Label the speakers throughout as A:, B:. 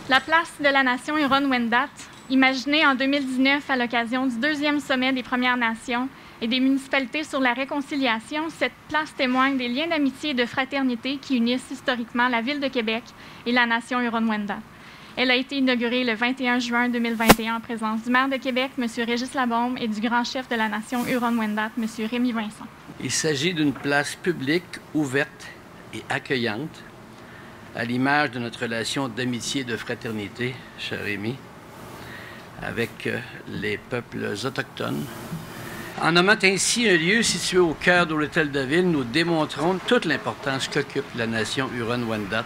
A: La place de la nation Huron-Wendat, imaginée en 2019 à l'occasion du 2e sommet des Premières Nations et des municipalités sur la réconciliation, cette place témoigne des liens d'amitié et de fraternité qui unissent historiquement la Ville de Québec et la nation Huron-Wendat. Elle a été inaugurée le 21 juin 2021 en présence du maire de Québec, M. Régis Labaume, et du grand chef de la nation Huron-Wendat, M. Rémy Vincent.
B: Il s'agit d'une place publique, ouverte et accueillante, à l'image de notre relation d'amitié et de fraternité, cher Rémy, avec les peuples autochtones. En nommant ainsi un lieu situé au cœur de l'hôtel de ville, nous démontrons toute l'importance qu'occupe la nation Huron-Wendat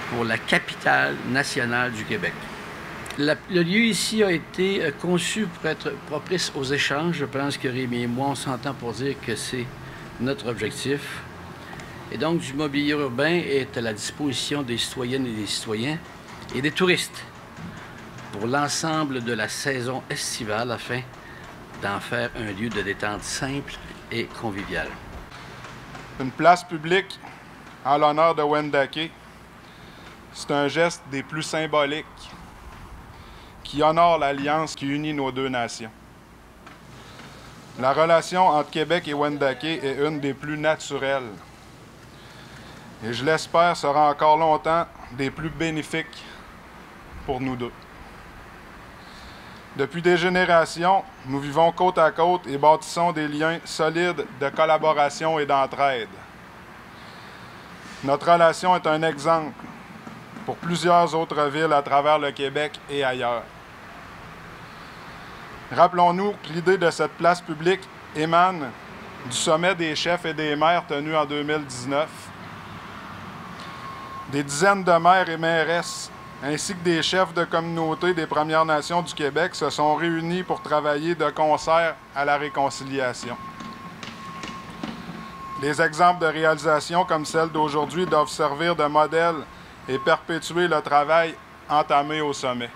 B: pour la capitale nationale du Québec. Le lieu ici a été conçu pour être propice aux échanges. Je pense que Rémy et moi, on s'entend pour dire que c'est notre objectif. Et donc, du mobilier urbain est à la disposition des citoyennes et des citoyens et des touristes pour l'ensemble de la saison estivale afin d'en faire un lieu de détente simple et convivial.
C: Une place publique en l'honneur de Wendake, c'est un geste des plus symboliques qui honore l'alliance qui unit nos deux nations. La relation entre Québec et Wendake est une des plus naturelles et je l'espère sera encore longtemps des plus bénéfiques pour nous deux. Depuis des générations, nous vivons côte à côte et bâtissons des liens solides de collaboration et d'entraide. Notre relation est un exemple pour plusieurs autres villes à travers le Québec et ailleurs. Rappelons-nous que l'idée de cette place publique émane du sommet des chefs et des maires tenu en 2019. Des dizaines de maires et mairesses, ainsi que des chefs de communauté des Premières Nations du Québec se sont réunis pour travailler de concert à la réconciliation. Les exemples de réalisation comme celle d'aujourd'hui doivent servir de modèle et perpétuer le travail entamé au sommet.